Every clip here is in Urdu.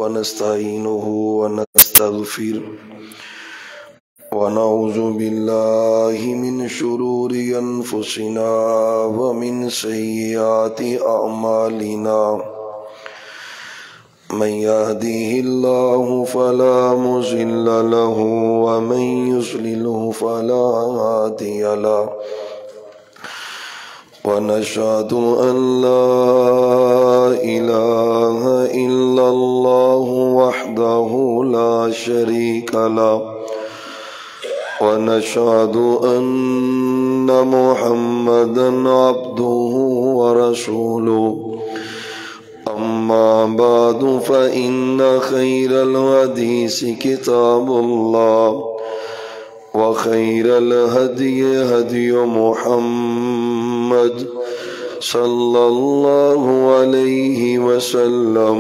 ونستعينه ونستغفر ونعوذ بالله من شرور أنفسنا ومن سيئات أعمالنا من يهده الله فلا مضل له ومن يضلل فلا هادي له ونشهد أن لا إله إلا الله وحده لا شريك له ونشهد أن محمدا عبده ورسوله أما بعد فإن خير الحديث كتاب الله وخير الهدي هدي محمد صلى الله عليه وسلم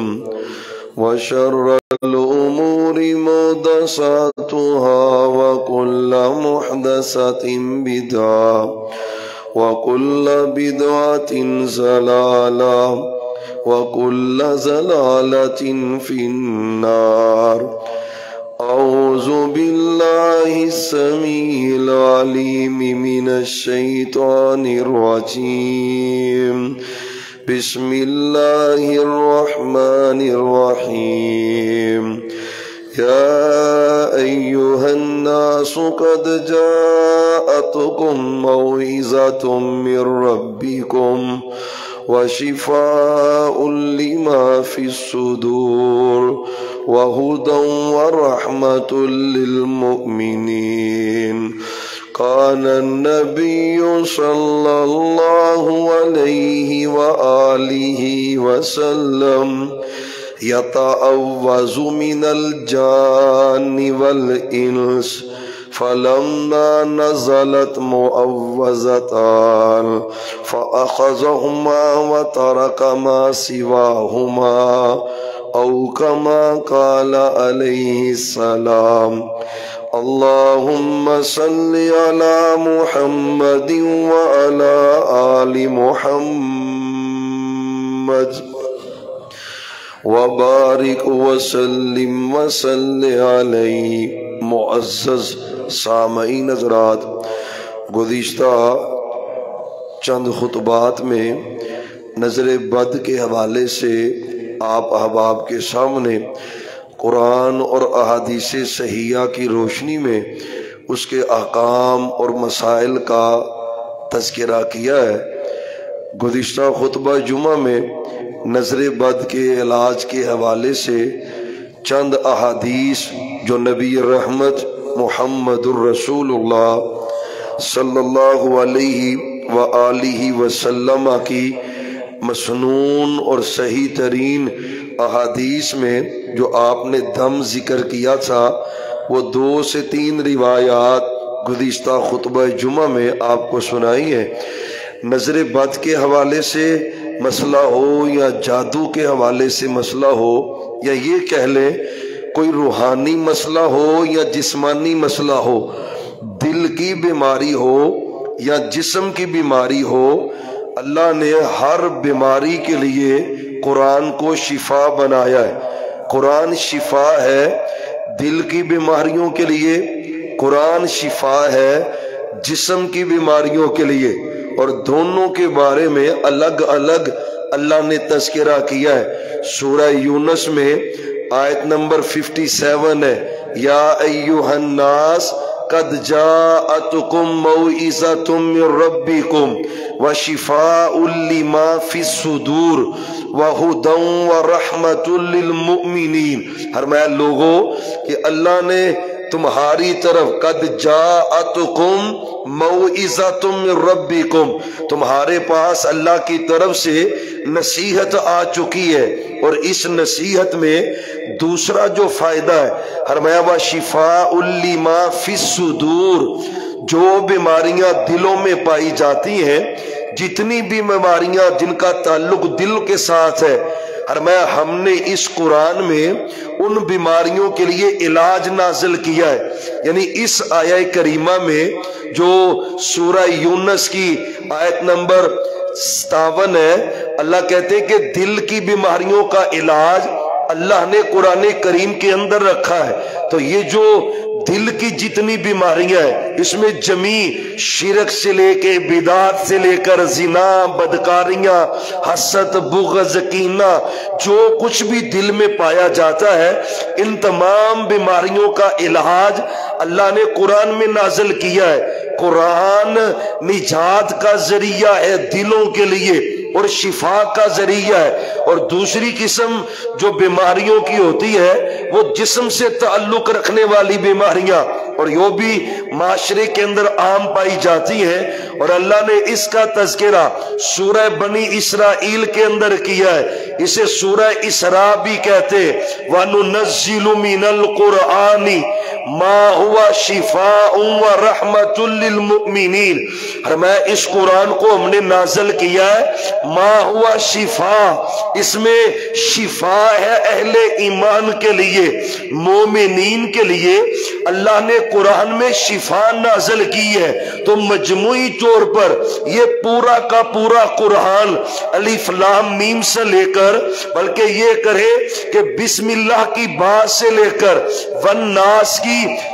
وشر الأمور محدثاتها وكل محدثة بدعة وكل بدعة ضلالة وكل ضلالة في النار. أعوذ بالله السميع العليم من الشيطان الرجيم. بسم الله الرحمن الرحيم. يا أيها الناس قد جاءتكم موعظة من ربكم وشفاء لما في الصدور وهدى ورحمة للمؤمنين. كان النبي صلى الله عليه وآله وسلم يتعوذ من الجن والإنس فلما نزلت معوذتان فأخذهما وترك ما سواهما أو كما قال عليه السلام. اللهم صل على محمد وعلى آل محمد وبارك وسلم وصل علیہ. معزز سامعین حضرات، گزشتہ چند خطبات میں نظر بد کے حوالے سے آپ احباب کے سامنے قرآن اور احادیث صحیحہ کی روشنی میں اس کے احکام اور مسائل کا تذکرہ کیا ہے. گزشتہ خطبہ جمعہ میں نظر بد کے علاج کے حوالے سے چند احادیث جو نبی رحمت محمد الرسول اللہ صلی اللہ علیہ وآلہ وسلم کی مسنون اور صحیح ترین احادیث میں جو آپ نے دم ذکر کیا تھا، وہ 2 سے 3 روایات گزشتہ خطبہ جمعہ میں آپ کو سنائی ہے. نظر بد کے حوالے سے مسئلہ ہو یا جادو کے حوالے سے مسئلہ ہو یا یہ کہہ لیں کوئی روحانی مسئلہ ہو یا جسمانی مسئلہ ہو، دل کی بیماری ہو یا جسم کی بیماری ہو، اللہ نے ہر بیماری کے لیے قرآن کو شفا بنایا ہے. قرآن شفا ہے دل کی بیماریوں کے لیے، قرآن شفا ہے جسم کی بیماریوں کے لیے، اور دونوں کے بارے میں الگ الگ اللہ نے تذکرہ کیا ہے. سورہ یونس میں آیت نمبر 57 ہے، یا ایھا الناس قد جاءتکم موعظۃ من ربکم وشفاء لما فی الصدور وہدی ورحمۃ للمؤمنین. فرمایا لوگوں کہ اللہ نے تمہاری طرف قد جاءتکم موعظۃ من ربکم، تمہارے پاس اللہ کی طرف سے نصیحت آ چکی ہے، اور اس نصیحت میں دوسرا جو فائدہ ہے فرمایا وشفاء لما فی الصدور، جو بیماریاں دلوں میں پائی جاتی ہیں، جتنی بھی بیماریاں جن کا تعلق دل کے ساتھ ہے، فرمایا ہم نے اس قرآن میں ان بیماریوں کے لیے علاج نازل کیا ہے. یعنی اس آیہ کریمہ میں جو سورہ یونس کی آیت نمبر 57 ہے، اللہ کہتے ہیں کہ دل کی بیماریوں کا علاج اللہ نے قرآن کریم کے اندر رکھا ہے۔ تو یہ جو دل کی جتنی بیماریاں ہیں اس میں جمی شرک سے لے کے بدعت سے لے کر زنا، بدکاریاں، حسد، بغض، کینہ، جو کچھ بھی دل میں پایا جاتا ہے ان تمام بیماریوں کا علاج اللہ نے قرآن میں نازل کیا ہے۔ قرآن نجات کا ذریعہ ہے دلوں کے لیے اور شفا کا ذریعہ ہے۔ اور دوسری قسم جو بیماریوں کی ہوتی ہے وہ جسم سے تعلق رکھنے والی بیماریاں، اور یہ بھی معاشرے کے اندر عام پائی جاتی ہیں، اور اللہ نے اس کا تذکرہ سورہ بنی اسرائیل کے اندر کیا ہے۔ اسے سورہ اسراء بھی کہتے ہیں۔ وَنُنَزِّلُ مِنَ الْقُرْآنِ مَا هُوَ شِفَاءٌ وَرَحْمَةٌ لِّلْمُؤْمِنِينَ۔ فرمایا اس قرآن کو ہم نے نازل کیا ہے ما ہوا شفا، اس میں شفا ہے اہل ایمان کے لیے، مومنین کے لیے اللہ نے قرآن میں شفا نازل کی ہے۔ تو مجموعی طور پر یہ پورا کا پورا قرآن الف لام میم سے لے کر، بلکہ یہ کرے کہ بسم اللہ کی بات سے لے کر والناس کی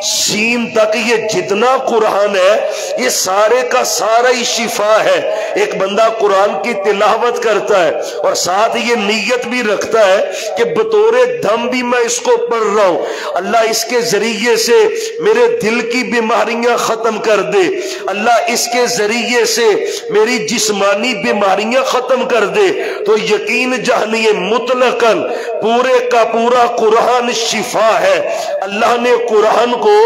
سین تک یہ جتنا قرآن ہے یہ سارے کا سارا ہی شفا ہے۔ ایک بندہ قرآن کی تلاوت کرتا ہے اور ساتھ یہ نیت بھی رکھتا ہے کہ بطور دم بھی میں اس کو پڑھ رہا ہوں، اللہ اس کے ذریعے سے میرے دل کی بیماریاں ختم کر دے، اللہ اس کے ذریعے سے میری جسمانی بیماریاں ختم کر دے، تو یقین جانیے مطلقاً پورے کا پورا قرآن شفا ہے۔ اللہ نے قرآن کو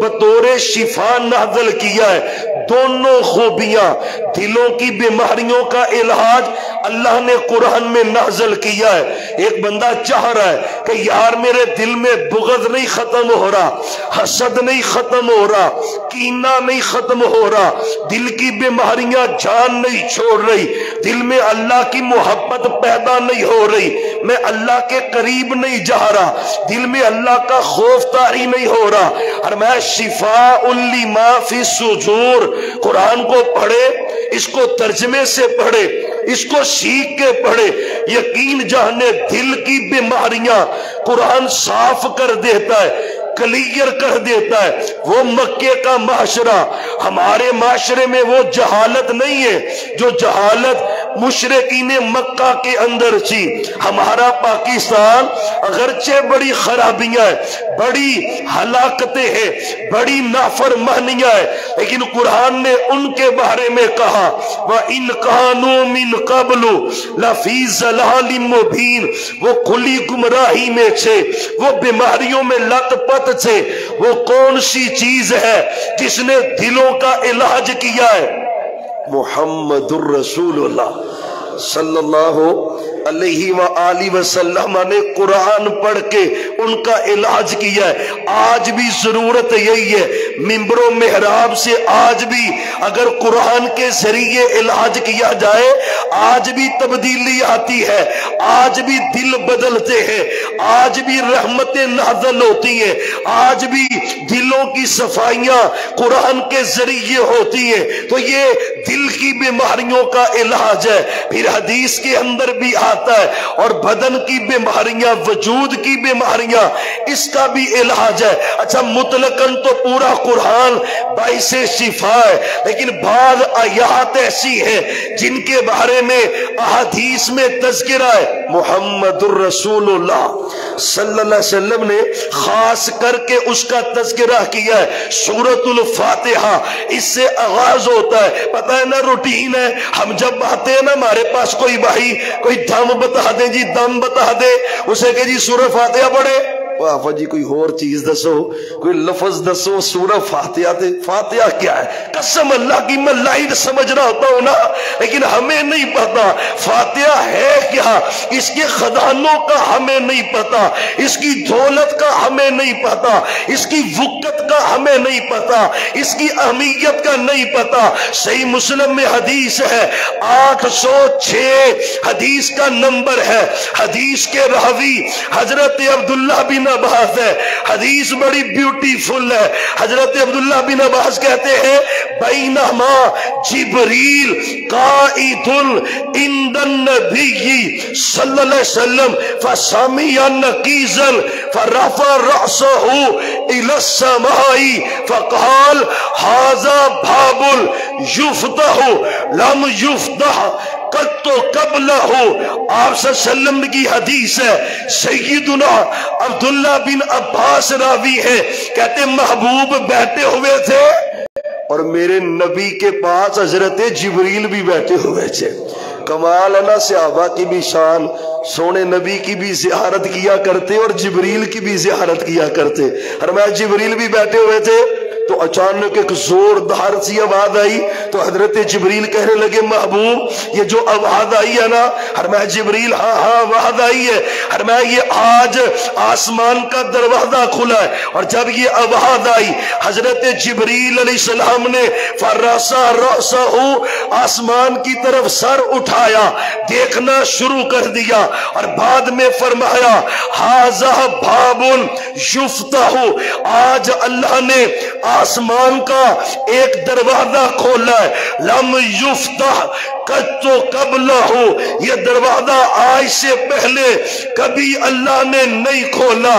بطور شفا نازل کیا ہے۔ دونوں خوبیاں، دلوں کی بیماریوں کا علاج اللہ نے قرآن میں نازل کیا ہے۔ ایک بندہ چاہ رہا ہے کہ یار میرے دل میں بغض نہیں ختم ہو رہا، حسد نہیں ختم ہو رہا، کینہ نہیں ختم ہو رہا، دل کی بیماریاں جان نہیں چھوڑ رہی، دل میں اللہ کی محبت پیدا نہیں ہو رہی، میں اللہ کے قریب نہیں جا رہا، دل میں اللہ کا خوف طاری نہیں ہو رہا، اور میں شفاء لما فی الصدور قرآن کو پڑھے، اس کو ترجمے سے پڑھے، اس کو سیکھ کے پڑھے، یقین جانے دل کی بیماریاں قرآن صاف کر دیتا ہے، کلیئر کر دیتا ہے۔ وہ مکے کا معاشرہ، ہمارے معاشرے میں وہ جہالت نہیں ہے جو جہالت مشرکین مکہ کے اندر تھی۔ ہمارا پاکستان اگرچہ بڑی خرابیاں ہیں، بڑی ہلاکتیں ہیں، بڑی نافرمانیاں ہیں، لیکن قرآن نے ان کے بارے میں کہا وَإِنْ كَانُوا مِنْ قَبْلُ لَفِي ضَلَالٍ مُبِينٍ، وہ کھلی گمراہی میں تھے، وہ بیماریوں میں لت پت تھے۔ وہ کون سی چیز ہے جس نے دلوں کا علاج کیا ہے؟ محمد الرسول اللہ صلی اللہ علیہ وآلہ وسلم نے قرآن پڑھ کے ان کا علاج کیا ہے۔ آج بھی ضرورت یہی ہے، ممبر و محراب سے آج بھی اگر قرآن کے ذریعے علاج کیا جائے آج بھی تبدیلی آتی ہے، آج بھی دل بدلتے ہیں، آج بھی رحمتیں نازل ہوتی ہیں، آج بھی دلوں کی صفائیاں قرآن کے ذریعے ہوتی ہیں۔ تو یہ دل کی بیماریوں کا علاج ہے۔ پھر حدیث کے اندر بھی آتا ہے اور بدن کی بیماریاں، وجود کی بیماریاں، اس کا بھی علاج ہے۔ اچھا مطلقاً تو پورا قرآن باعث شفا ہے، لیکن بعض آیات ایسی ہیں جن کے بارے میں احادیث میں تذکرہ ہے۔ محمد الرسول اللہ صلی اللہ علیہ وسلم نے خاص کر کے اس کا تذکرہ کیا ہے۔ سورۃ الفاتحہ اس سے آغاز ہوتا ہے۔ پتہ ہے نا روٹین ہے، ہم جب آتے ہیں نا ہمارے پاس کوئی بھائی کوئی دم بتا دے جی، دم بتا دے، اسے کہ جی سورہ فاتحہ پڑھے، آفا جی کوئی اور چیز دسو، کوئی لفظ دسو، سورہ فاتحہ تے فاتحہ کیا ہے؟ قسم اللہ کی میں لائن سمجھ رہا ہوتا ہوں نا، لیکن ہمیں نہیں پتا فاتحہ ہے کیا، اس کے خزانوں کا ہمیں نہیں پتا، اس کی دولت کا ہمیں نہیں پتا، اس کی وقت کا ہمیں نہیں پتا، اس کی اہمیت کا نہیں پتا۔ صحیح مسلم میں حدیث ہے 806 حدیث کا نمبر ہے، حدیث کے راوی حضرت عبداللہ بن عباس ہے، حدیث بڑی بیوٹیفل ہے. حضرت عبداللہ بن عباس کہتے ہیں بینما جبریل قائد عند النبی صلی اللہ علیہ وسلم فسمع نقیزا فرفع رأسه الى السماء فقال هذا باب يفتح لم يفتح قط قبلہ. آپ صلی اللہ علیہ وسلم کی حدیث ہے. سیدنا عبداللہ بن عباس راوی ہے، کہتے محبوب بیٹھے ہوئے تھے اور میرے نبی کے پاس حضرت جبریل بھی بیٹھے ہوئے تھے. کمال ہے نا صحابہ کی بھی شان. سونے نبی کی بھی زیارت کیا کرتے اور جبریل کی بھی زیارت کیا کرتے. اور میں جبریل بھی بیٹھے ہوئے تھے تو اچانک ایک زوردار سی آواز آئی تو حضرت جبریل کہنے لگے محبوب یہ جو آواز آئی ہے نا. اور میں جبریل ہاں آواز آئی ہے. اور میں یہ آج آسمان کا دروازہ کھلا ہے اور جب یہ آواز آئی حضرت جبریل علیہ السلام نے فراسا راسا آسمان کی طرف سر اٹھایا، دیکھنا شروع کر دیا اور بعد میں فرمایا ھذا باب یفتح. آج اللہ نے آسمان کا ایک دروازہ کھولا ہے. لم یفتح قط قبلہ. یہ دروازہ آج سے پہلے کبھی اللہ نے نہیں کھولا.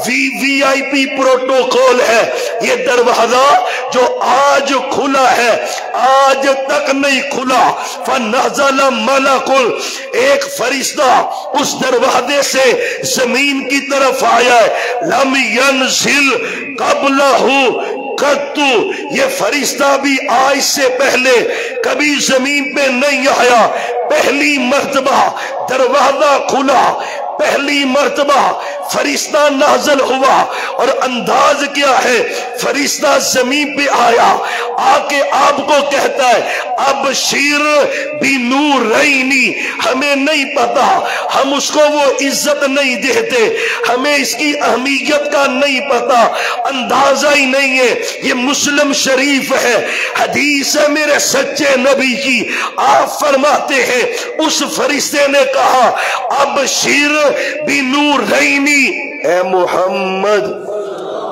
وی آئی پی پروٹوکول ہے یہ دروازہ جو آج کھلا ہے، آج تک نہیں کھلا. فنزل ملک، ایک فرشتہ اس دروازے سے زمین کی طرف آیا ہے. لم ینزل قبلہ قط، یہ فرشتہ بھی آج سے پہلے کبھی زمین پہ نہیں آیا. پہلی مرتبہ دروازہ کھلا، پہلی مرتبہ فرشتہ نازل ہوا. اور انداز کیا ہے، فرشتہ زمین پہ آیا، آ کے آپ کو کہتا ہے ابشر بنورین. ہمیں نہیں پتا، ہم اس کو وہ عزت نہیں دیتے، ہمیں اس کی اہمیت کا نہیں پتا، اندازہ ہی نہیں ہے. یہ مسلم شریف ہے، حدیث ہے میرے سچے نبی کی. آپ فرماتے ہیں اس فرشتے نے کہا ابشر بنورین. اے محمد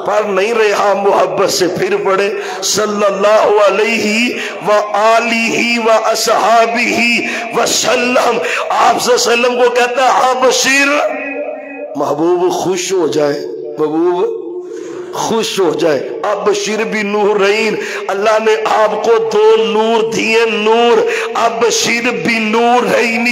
پڑھ نہیں رہا محبت سے، پھر پڑھے صلی اللہ علیہ وآلہ واصحابہ وسلم. آپ صلی اللہ علیہ وسلم کو کہتا ہے ابشر، محبوب خوش ہو جائے، محبوب خوش ہو جائے. ابشر بنورین، اللہ نے آپ کو دو نور دیے. نور ابشر بنورین،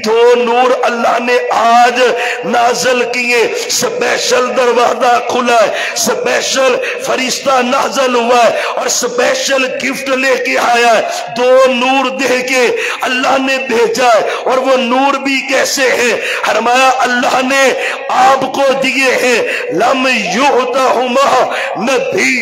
دو نور اللہ نے آج نازل کیے. سپیشل دروازہ کھلا ہے، سپیشل فرشتہ نازل ہوا ہے اور سپیشل گفٹ لے کے آیا ہے. دو نور دے کے اللہ نے بھیجا ہے. اور وہ نور بھی کیسے ہیں؟ فرمایا اللہ نے آپ کو دیے ہیں لم یعطہما نبی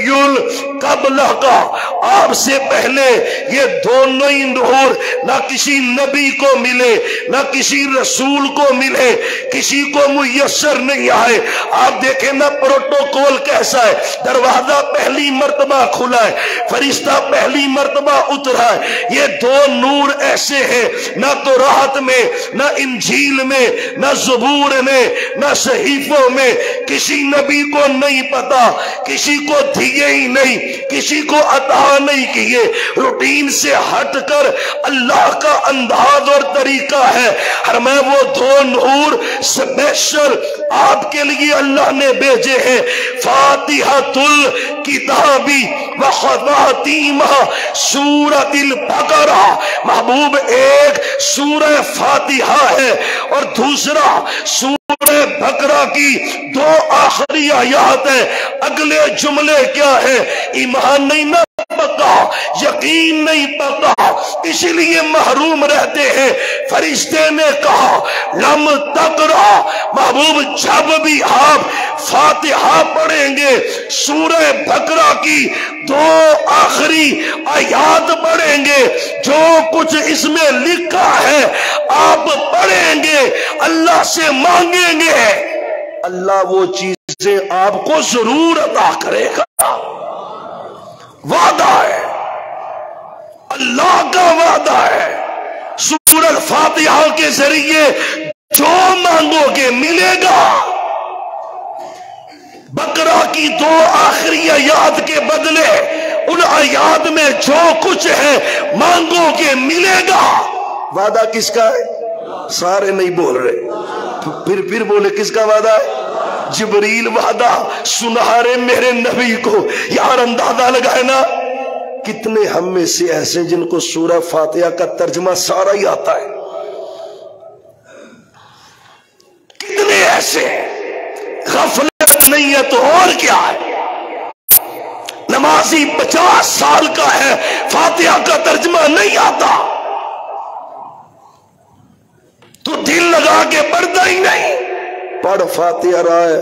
قبل کا. آپ سے پہلے یہ دونوں ہی نور نہ کسی نبی کو ملے نہ کسی رسول کو ملے، کسی کو میسر نہیں آئے. آپ دیکھیں نا پروٹوکول کیسا ہے. دروازہ پہلی مرتبہ کھلا ہے، فرشتہ پہلی مرتبہ اترا ہے. یہ دو نور ایسے ہیں، نہ تو راحت میں، نہ انجیل میں، نہ زبور میں، نہ صحیفوں میں کسی نبی کو نہیں پتا، کسی کو دیے ہی نہیں، کسی کو عطا نہیں کیے. روٹین سے ہٹ کر اللہ کا انداز اور طریقہ ہے. ہر میں وہ دو نور سپیشل آپ کے لیے اللہ نے بھیجے ہیں. فاتحۃ الکتاب و خواتیمہ سورۃ البقرہ. محبوب ایک سورہ فاتحہ ہے اور دوسرا سورہ بقرہ کی دو آخری آیات ہے. اگلے جملے کیا ہے؟ ایمان نہیں نہ پتا، یقین نہیں پتا، اسی لیے محروم رہتے ہیں. فرشتے نے کہا لم تقرا. محبوب جب بھی آپ فاتحہ پڑھیں گے سورہ بقرہ کی دو آخری آیات پڑھیں گے، جو کچھ اس میں لکھا ہے آپ پڑھیں گے، اللہ سے مانگیں گے، اللہ وہ چیزیں آپ کو ضرور عطا کرے گا. وعدہ ہے، اللہ کا وعدہ ہے. سورۃ فاتحہ کے ذریعے جو مانگو گے ملے گا. بقرہ کی 2 آخری آیات کے بدلے ان آیات میں جو کچھ ہے مانگو گے ملے گا۔ وعدہ کس کا ہے؟ سارے نہیں بول رہے، پھر بولے کس کا وعدہ ہے؟ جبریل وعدہ سنا رہے میرے نبی کو۔ یار اندازہ لگائے نا کتنے ہم میں سے ایسے جن کو سورہ فاتحہ کا ترجمہ سارا ہی آتا ہے، کتنے ایسے ہیں؟ غفلت نہیں ہے تو اور کیا ہے؟ نمازی 50 سال کا ہے، فاتحہ کا ترجمہ نہیں آتا تو دل لگا کے پڑھتا ہی نہیں۔ پڑھ فاتحہ رہا ہے،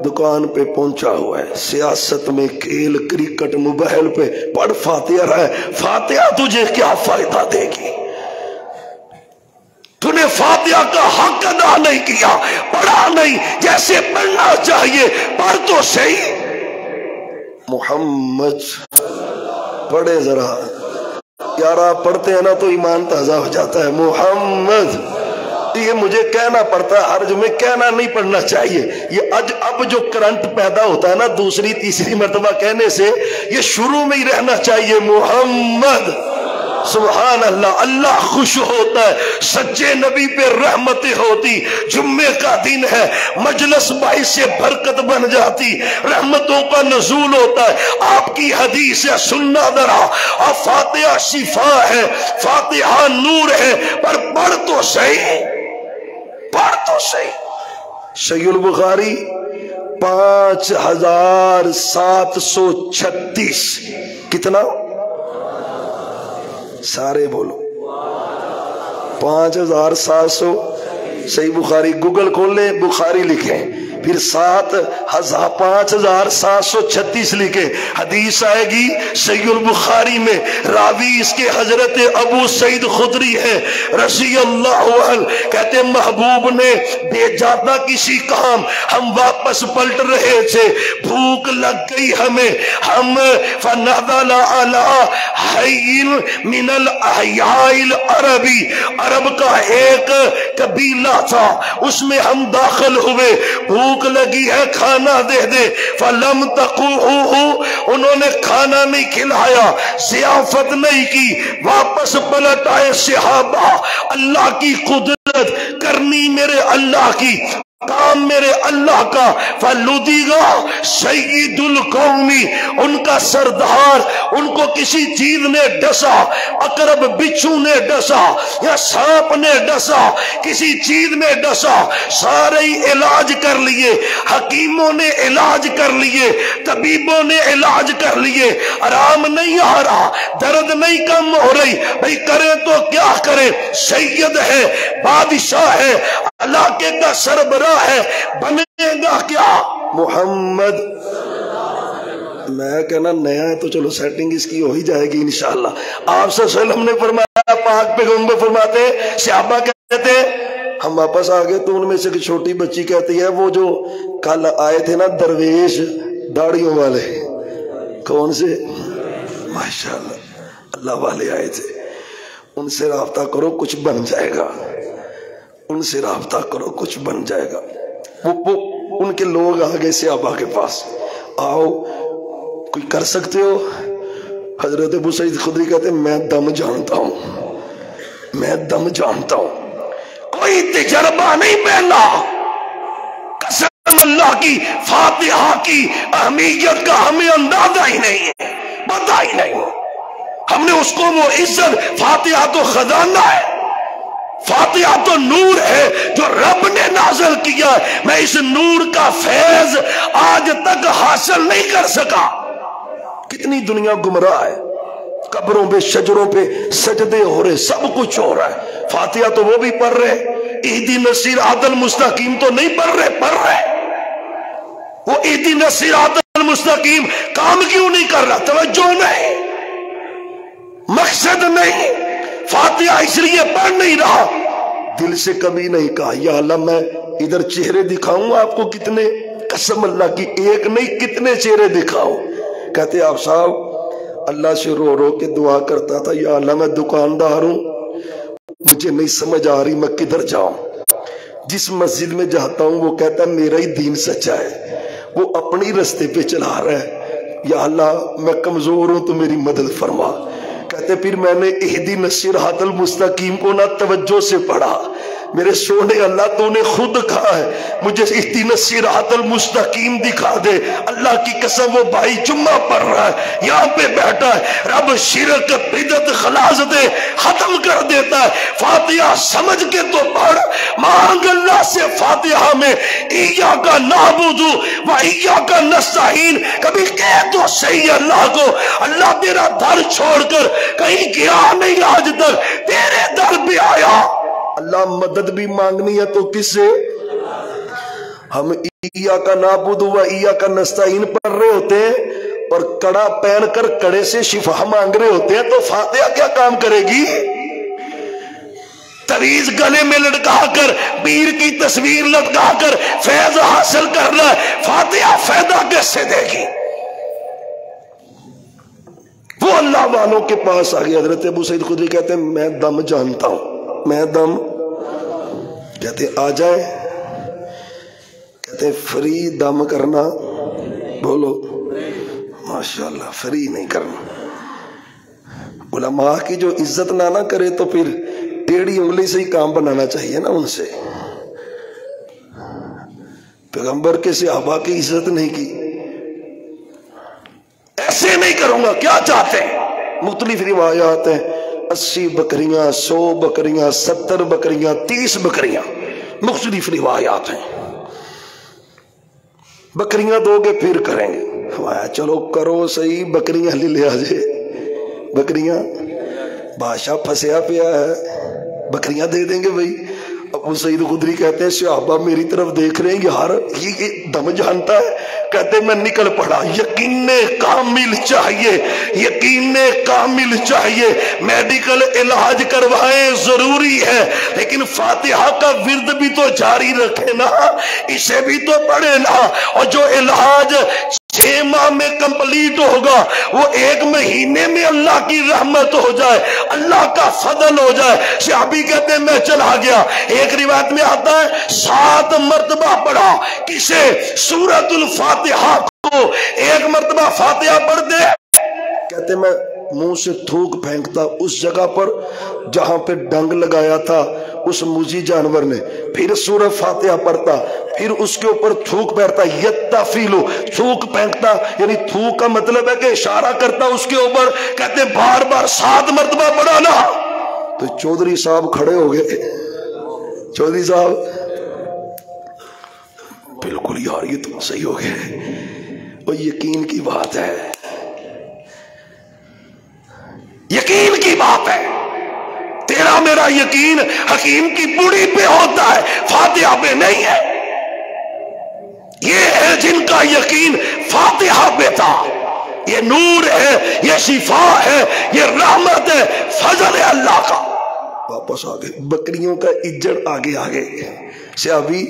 دکان پہ پہنچا ہوا ہے، سیاست میں، کھیل، کرکٹ، موبائل پہ پڑھ فاتحہ رہا ہے۔ فاتحہ تجھے کیا فائدہ دے گی؟ تو نے فاتحہ کا حق ادا نہیں کیا، پڑھا نہیں جیسے پڑھنا چاہیے، پڑھ تو صحیح۔ محمد پڑھے ذرا یار، آپ پڑھتے ہیں نا تو ایمان تازہ ہو جاتا ہے۔ محمد، یہ مجھے کہنا پڑتا ہے ہر جمعے، کہنا نہیں پڑھنا چاہیے۔ یہ اب جو کرنٹ پیدا ہوتا ہے نا 2 3 مرتبہ کہنے سے، یہ شروع میں ہی رہنا چاہیے۔ محمد، سبحان اللہ، اللہ خوش ہوتا ہے، سچے نبی پہ رحمتیں ہوتی۔ جمعے کا دن ہے، مجلس باعث سے برکت بن جاتی، رحمتوں کا نزول ہوتا ہے۔ آپ کی حدیث ہے، سننا ذرا۔ اور فاتحہ شفا ہے، فاتحہ نور ہے، پر پڑھ تو صحیح، پڑھ تو صحیح۔ صحیح البخاری 5736 کتنا؟ سارے بولو 5700۔ صحیح بخاری گوگل کھول لیں، بخاری لکھیں، پھر 5736 لکھیں، حدیث آئے گی صحیح البخاری میں۔ راوی اس کے حضرت ابو سعید خدری ہے رضی اللہ عنہ، کہتے محبوب نے بھیجا تھا کسی کام، ہم واپس پلٹ رہے تھے، بھوک لگ گئی ہمیں، ہم فنزل علی حی من الاحیاء العربی، عرب کا ایک قبیلہ تھا، اس میں ہم داخل ہوئے، بھوک لگی ہے کھانا دے دے، فلم تقوہ، انہوں نے کھانا نہیں کھلایا، ضیافت نہیں کی، واپس پلٹ آئے صحابہ۔ اللہ کی قدرت کرنی میرے اللہ کی، کام میرے اللہ کا۔ فلدغ سید القومی، ان کا سردار، ان کو کسی چیز نے ڈسا، عقرب بچھو نے ڈسا یا سانپ نے ڈسا، کسی چیز نے ڈسا، سارے علاج کر لیے، حکیموں نے علاج کر لیے، طبیبوں نے علاج کر لیے، آرام نہیں آ رہا، درد نہیں کم ہو رہی، بھئی کریں تو کیا کریں؟ سید ہے، بادشاہ ہے، علاقے کا سربراہ ہے، بنے گا کیا؟ محمد، میں کہنا نیا ہے تو چلو سیٹنگ اس کی ہو ہی جائے گی انشاءاللہ۔ آپ صلی اللہ علیہ وسلم نے فرمایا، پاک پیغمبر فرماتے، صحابہ کہتے ہم واپس آگے تو ان میں سے ایک چھوٹی بچی کہتی ہے وہ جو کل آئے تھے نا درویش داڑیوں والے، کون سے؟ ماشاءاللہ اللہ والے آئے تھے، ان سے رابطہ کرو کچھ بن جائے گا، ان سے رابطہ کرو کچھ بن جائے گا۔ وہ ان کے لوگ آگے صحابہ کے پاس، آؤ کوئی کر سکتے ہو؟ حضرت ابو سعید خدری کہتے ہیں میں دم جانتا ہوں، میں دم جانتا ہوں، کوئی تجربہ نہیں پہلا، قسم اللہ کی فاتحہ کی اہمیت کا ہمیں اندازہ ہی نہیں ہے، پتہ ہی نہیں، ہم نے اس کو وہ عزت، فاتحہ تو خزانہ ہے، فاتحہ تو نور ہے جو رب نے نازل کیا، میں اس نور کا فیض آج تک حاصل نہیں کر سکا۔ کتنی دنیا گمراہ ہے، قبروں پہ شجروں پہ سجدے ہو رہے، سب کچھ ہو رہا ہے، فاتحہ تو وہ بھی پڑھ رہے، اہدنا الصراط المستقیم تو نہیں پڑھ رہے، پڑھ رہے، وہ اہدنا الصراط المستقیم کام کیوں نہیں کر رہا؟ توجہ نہیں، مقصد نہیں، فاتحہ اس لیے پڑھ نہیں رہا، دل سے کبھی نہیں کہا یا اللہ میں ادھر چہرے دکھاؤں آپ کو کتنے، قسم اللہ کی ایک نہیں کتنے چہرے دکھاؤں۔ کہتے آپ صاحب اللہ سے رو رو کے دعا کرتا تھا، یا اللہ میں دکاندار ہوں، مجھے نہیں سمجھ آ رہی میں کدھر جاؤں، جس مسجد میں جاتا ہوں وہ کہتا ہے میرا ہی دین سچا ہے، وہ اپنی رستے پہ چلا رہا ہے، یا اللہ میں کمزور ہوں تو میری مدد فرما۔ کہتے پھر میں نے اہدنا الصراط المستقیم کو نہ توجہ سے پڑھا، میرے سونے اللہ تو نے خود کہا ہے مجھے اہدنا الصراط المستقیم دکھا دے۔ اللہ کی قسم وہ بھائی جمعہ پڑھ رہا ہے، یہاں پہ بیٹھا ہے، رب شرک بدعت خلاصتے ختم کر دیتا ہے۔ فاتحہ سمجھ کے تو پڑھ، مانگ اللہ سے فاتحہ میں ایاک نعبد و ایاک نستعین، کبھی کہہ تو صحیح اللہ کو، اللہ تیرا در چھوڑ کر کہیں گیا نہیں آج تک، تیرے در پہ آیا۔ اللہ مدد بھی مانگنی ہے تو کس سے؟ ہم ایاک نعبد و ایاک نستعین پڑھ رہے ہوتے ہیں اور کڑا پہن کر کڑے سے شفا مانگ رہے ہوتے ہیں، تو فاتحہ کیا کام کرے گی؟ تعویذ گلے میں لٹکا کر، پیر کی تصویر لٹکا کر فیض حاصل کرنا ہے، فاتحہ فائدہ کیسے دے گی؟ وہ اللہ والوں کے پاس آگے حضرت ابو سعید خدری کہتے ہیں میں دم جانتا ہوں، میں دم، کہتے آ جائے، کہتے فری دم کرنا، بولو ماشاءاللہ، فری نہیں کرنا۔ علماء کی جو عزت نہ کرے تو پھر ٹیڑھی انگلی سے ہی کام بنانا چاہیے نا ان سے۔ پیغمبر کے صحابہ کی عزت نہیں کی، ایسے نہیں کروں گا، کیا چاہتے ہیں؟ مختلف روایات ہیں، 80 بکریاں، 100 بکریاں، 70 بکریاں، 30 بکریاں، مختلف روایات ہیں۔ بکریاں دو گے پھر کریں گے، چلو کرو صحیح، بکریاں لے آجے، بکریاں، بادشاہ پھنسیا پیا ہے، بکریاں دے دیں گے بھائی۔ ابو سعید خدری کہتے ہیں صحابہ میری طرف دیکھ رہے ہیں، یار یہ دم جانتا ہے، کہتے میں نکل پڑا، یقین کامل چاہیے، یقین کامل چاہیے، میڈیکل علاج کروائیں ضروری ہے، لیکن فاتحہ کا ورد بھی تو جاری رکھے نا، اسے بھی تو پڑھے نا، اور جو علاج 6 ماہ میں کمپلیٹ ہوگا وہ 1 مہینے میں اللہ کی رحمت ہو جائے، اللہ کا فضل ہو جائے۔ صحابی کہتے ہیں میں چلا گیا، ایک روایت میں آتا ہے 7 مرتبہ پڑھا، کسے؟ سورۃ الفاتحہ کو 1 مرتبہ فاتحہ پڑھ دے، کہتے میں منہ سے تھوک پھینکتا اس جگہ پر جہاں پہ ڈنگ لگایا تھا اس موذی جانور نے، پھر سورہ فاتحہ پڑھتا، پھر اس کے اوپر تھوک پھینکتا، یتفیلو، تھوک پھینکتا، یعنی تھوک کا مطلب ہے کہ اشارہ کرتا اس کے اوپر، کہتے بار بار 7 مرتبہ پڑھا نا۔ تو چودھری صاحب کھڑے ہو گئے، چودھری صاحب بالکل یار یہ تو صحیح ہو گئے، وہ یقین کی بات ہے، یقین کی بات ہے، تیرا میرا یقین حکیم کی بوڑھی پہ ہوتا ہے، فاتحہ پہ نہیں ہے۔ یہ ہے جن کا یقین فاتحہ پہ تھا، یہ نور ہے، یہ شفا ہے، یہ رحمت ہے، فضل ہے اللہ کا۔ واپس آگے بکریوں کا اجڑ آگے آگے صحابی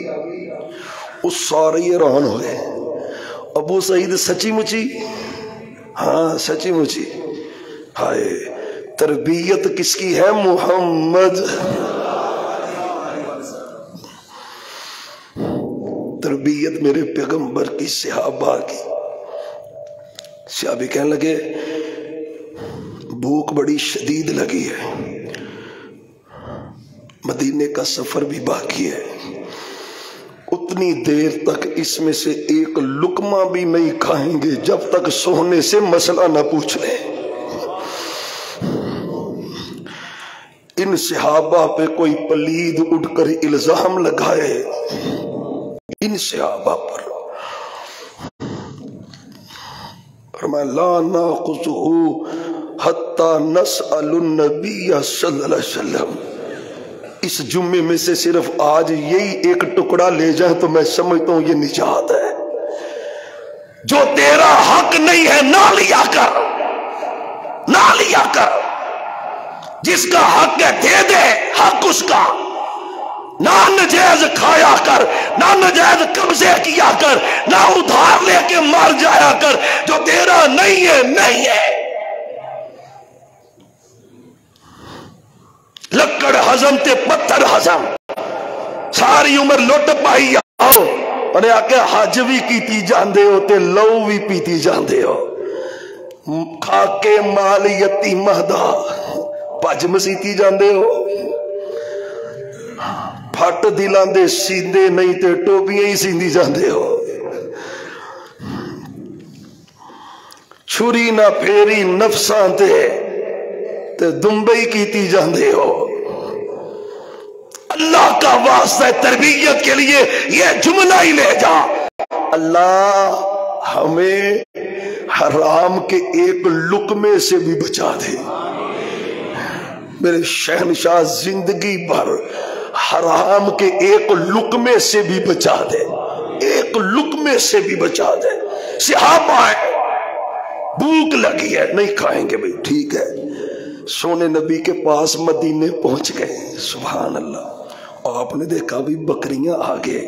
اس سارے حیران ہوئے، ابو سعید سچی مچی، ہاں سچی مچی، ہائے تربیت کس کی ہے؟ محمد، تربیت میرے پیغمبر کی، صحابہ کی۔ صحابی کہنے لگے بھوک بڑی شدید لگی ہے، مدینے کا سفر بھی باقی ہے، اتنی دیر تک اس میں سے ایک لقمہ بھی نہیں کھائیں گے جب تک سونے سے مسئلہ نہ پوچھ لیں۔ ان صحابہ پہ کوئی پلید اٹھ کر الزام لگائے، ان صحابہ پر، فرمایا لا ناخذہ حتی نسأل النبی صلی اللہ علیہ وسلم، اس جمعے میں سے صرف آج یہی ایک ٹکڑا لے جائیں تو میں سمجھتا ہوں یہ نجات ہے۔ جو تیرا حق نہیں ہے نہ لیا کر، نہ لیا کر، جس کا حق ہے دے دے حق اس کا، نہ نجائز کھایا کر، نہ نجائز قبضے کیا کر، نہ ادھار لے کے مر جایا کر، جو تیرا نہیں ہے نہیں ہے۔ لکڑ ہضم تے پتھر ہضم، ساری عمر لٹ پائی آؤ، انہیں آکے حج بھی کیتی جاندے ہو تے لو بھی پیتی جاندے ہو، کھاکے مال یتیمہ دا پج مسیتی جاندے ہو، پھٹ دلان دے سیندے نہیں تے ٹوپیاں ہی سیندی جاندے ہو، چھری نہ پھیری نفسان تے دمبئی کیتی جاندے ہو۔ اللہ کا واسطہ تربیت کے لیے یہ جملہ ہی لے جا، اللہ ہمیں حرام کے ایک لقمے سے بھی بچا دے۔ میرے شہنشاہ زندگی بھر حرام کے ایک لقمے سے بھی بچا دے، ایک لقمے سے بھی بچا دے۔ صحابہ ہے، بھوک لگی ہے، نہیں کھائیں گے بھئی، ٹھیک ہے، سونے نبی کے پاس مدینے پہنچ گئے، سبحان اللہ۔ آپ نے دیکھا بھی بکریاں آگے،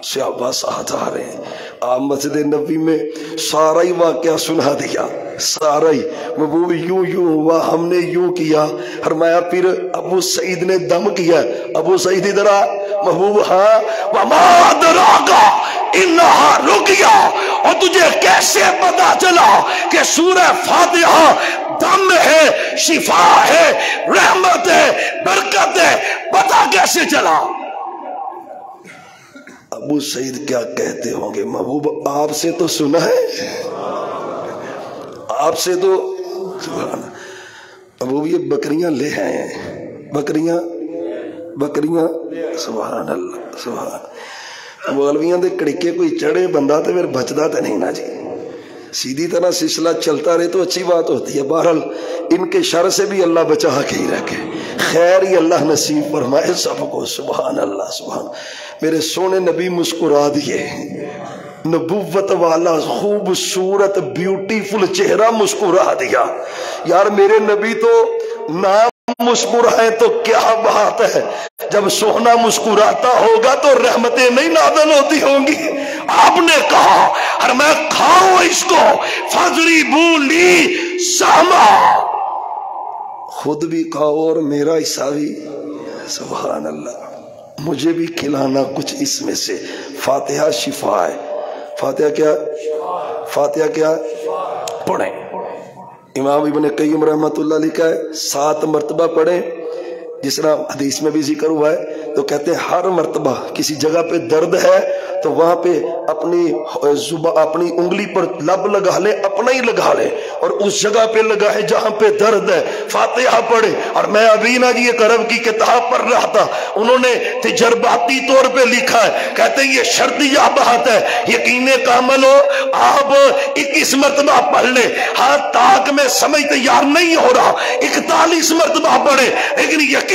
صحابہ ساتھ آ رہے ہیں، آپ مسجد نبی میں سارا ہی واقعہ سنا دیا، سارا ہی، محبوب یوں یوں ہوا، ہم نے یوں کیا، فرمایا پھر ابو سعید نے دم کیا، ابو سعید ادھر آ، محبوب ہاں، وما ادراکا انہا رقیہ، اور تجھے کیسے پتا چلا کہ سورہ فاتحہ دم ہے، شفا ہے، رحمت ہے، برکت ہے، پتا کیسے چلا؟ ابو سعید کیا کہتے ہوں گے، محبوب آپ سے تو سنا ہے، آپ سے تو سبحان، محبوب یہ بکریاں لے آئے ہیں، بکریاں سبحان اللہ سبحان۔ مولویاں دے کڑکے کوئی چڑھے بندہ تو پھر بچدا تو نہیں نا جی، سیدھی طرح سلسلہ چلتا رہے تو اچھی بات ہوتی ہے۔ بہرحال ان کے شر سے بھی اللہ بچا کے ہی رکھے، خیر ہی اللہ نصیب فرمائے سب کو، سبحان اللہ سبحان۔ میرے سونے نبی مسکرا دیے، نبوت والا خوبصورت بیوٹیفل چہرہ مسکرا دیا۔ یار میرے نبی تو نام مسکرائے تو کیا بات ہے، جب سونا مسکراتا ہوگا تو رحمتیں نہیں نازل ہوتی ہوں گی۔ آپ نے کہا اور میں کھاؤ اس کو، فضلی بولی ساما، خود بھی کھاؤ اور میرا حصہ بھی، سبحان اللہ، مجھے بھی کھلانا کچھ اس میں سے۔ فاتحہ شفا ہے، فاتحہ کیا پڑھیں، امام ابن قیم رحمت اللہ لکھا ہے 7 مرتبہ پڑھیں، جس طرح حدیث میں بھی ذکر ہوا ہے، تو کہتے ہیں ہر مرتبہ کسی جگہ پہ درد ہے تو وہاں پہ اپنی انگلی پر لب لگا لے، اپنا ہی لگا لے، اور اس جگہ پہ لگا ہے جہاں پہ درد ہے، فاتحہ پڑھے۔ اور میں ابھی نا جی ایک عرب کی کتاب پڑھ رہا تھا، انہوں نے تجرباتی طور پہ لکھا ہے، کہتے ہیں یہ شرطیہ بات ہے، یقین کا عمل ہو آپ 21 مرتبہ پڑھ لیں، ہاں تاک میں سمجھ تیار نہیں ہو رہا 41 مرتبہ پڑھے، لیکن یقین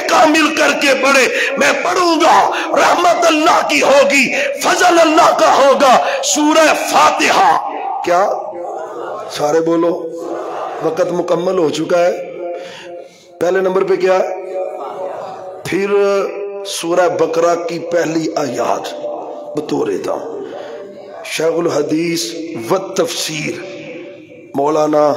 کامل کر کے پڑھے۔ میں پڑھوں گا، رحمت اللہ کی ہوگی، فضل اللہ کا ہوگا۔ سورہ فاتحہ کیا، سارے بولو، وقت مکمل ہو چکا ہے۔ پہلے نمبر پہ کیا، پھر سورہ بقرہ کی پہلی آیات بطور تھا شیخ الحدیث و تفسیر مولانا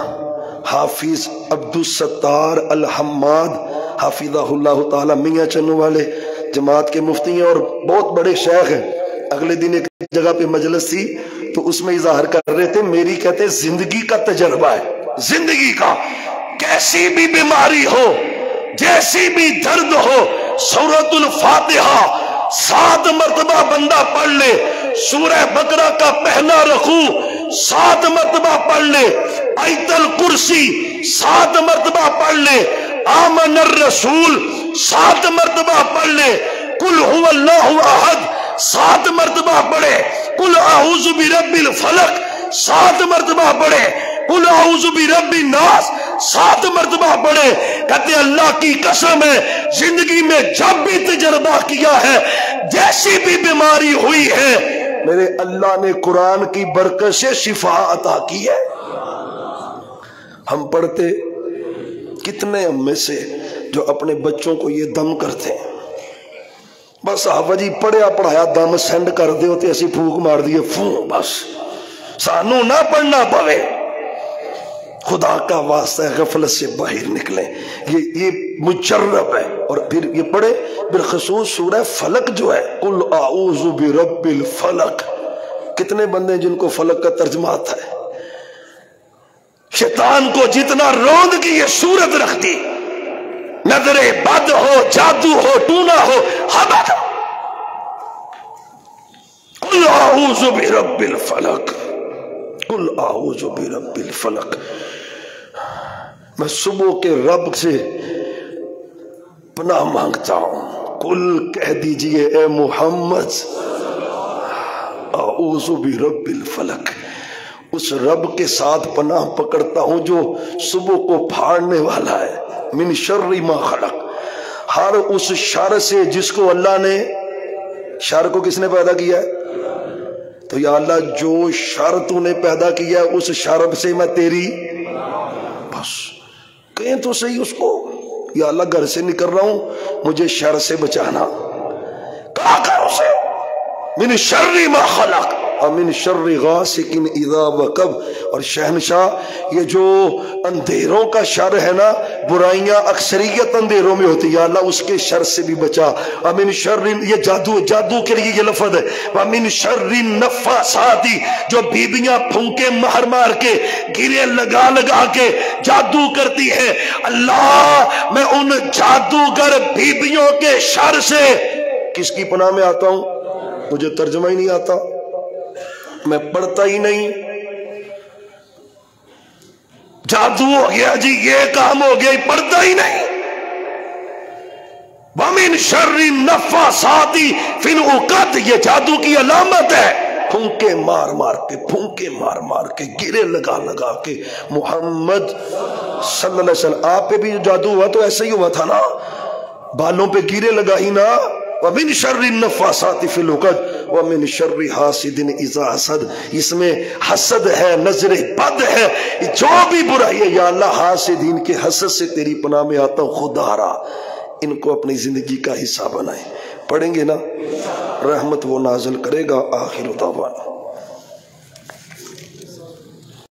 حافظ عبدالستار الحماد حافظہ اللہ تعالی، میاں چنو والے جماعت کے مفتی ہیں اور بہت بڑے شیخ ہیں۔ اگلے دن ایک جگہ پہ مجلس تھی تو اس میں اظہار کر رہے تھے، میری کہتے زندگی کا تجربہ ہے، زندگی کا، کیسی بھی بیماری ہو، جیسی بھی درد ہو، سورۃ الفاتحہ 7 مرتبہ بندہ پڑھ لے، سورہ بقرہ کا پہلا رکوع 7 مرتبہ پڑھ لے، آیت الکرسی 7 مرتبہ پڑھ لے، آمن الرسول 7 مرتبہ پڑھ لے، قل هو اللہ احد 7 مرتبہ پڑھے، قل اعوذ برب الفلق 7 مرتبہ پڑھے، قل اعوذ برب الناس 7 مرتبہ پڑھے۔ کہتے اللہ کی قسم ہے زندگی میں جب بھی تجربہ کیا ہے، جیسی بھی بیماری ہوئی ہے، میرے اللہ نے قرآن کی برکت سے شفا عطا کی ہے۔ ہم پڑھتے کتنے ہم میں سے جو اپنے بچوں کو یہ دم کرتے ہیں، بس آفا جی پڑھیا پڑھایا دم سینڈ کر دے ہوتے، ایسی پھوک مار دیے فوں، بس سانو نہ پڑھنا پڑے۔ خدا کا واسطہ ہے غفلت سے باہر نکلیں، یہ مجرب ہے۔ اور پھر یہ پڑھے بالخصوص سورہ فلق جو ہے، قل اعوذ برب الفلق. کتنے بندے جن کو فلق کا ترجمہ آتا ہے؟ شیطان کو جتنا روند کی یہ صورت رکھتی، نظر بد ہو، جادو ہو، ٹونا ہو، حبد ہو. قل اعوذ برب الفلق، قل اعوذ برب الفلق. میں صبح کے رب سے پناہ مانگتا ہوں. قل کہہ دیجئے اے محمد، اعوذ برب الفلق، اس رب کے ساتھ پناہ پکڑتا ہوں جو صبح کو پھاڑنے والا ہے. من شر ما خلق، ہر اس شر سے جس کو اللہ نے، شر کو کس نے پیدا کیا ہے؟ تو یا اللہ جو شر تو نے پیدا کیا ہے اس شر سے میں تیری، بس کہیں تو صحیح اس کو، یا اللہ گھر سے نکل رہا ہوں مجھے شر سے بچانا. کہا کر اسے من شر ما خلق ومن شر غاسق اذا وقب. اور شہنشاہ یہ جو اندھیروں کا شر ہے نا، برائیاں اکثریت اندھیروں میں ہوتی ہے، یا اللہ اس کے شر سے بھی بچا. ومن شر، یہ جادو کے لیے یہ لفظ ہے. ومن شر النفاثات، جو بیویاں پھونکے مار مار کے، گرے لگا لگا کے جادو کرتی ہے، اللہ میں ان جادوگر بیویوں کے شر سے کس کی پناہ میں آتا ہوں؟ مجھے ترجمہ ہی نہیں آتا، میں پڑھتا ہی نہیں. جادو ہو گیا جی، یہ کام ہو گیا، پڑھتا ہی نہیں. وَمِن شَرِّ النَّفَّاثَاتِ فِي الْعُقَدِ، یہ جادو کی علامت ہے. پھونکے مار مار کے، پھونکے مار مار کے، گرے لگا لگا کے. محمد صلی اللہ علیہ وسلم آپ پہ بھی جو جادو ہوا تو ایسا ہی ہوا تھا نا، بالوں پہ گرے لگا ہی نا. وَمِن شَرِّ النَّفَّاثَاتِ فِي الْعُقَدِ وَمِن شَرِّ حَاسِدٍ إِذَا حَسَدَ. اس میں حسد ہے، نظر بد ہے، جو بھی برائی ہے یا اللہ حاسدین کے حسد سے تیری پناہ میں آتا ہوں. خدا را ان کو اپنی زندگی کا حصہ بنائیں. پڑھیں گے نا، رحمت وہ نازل کرے گا. آخر دعوانا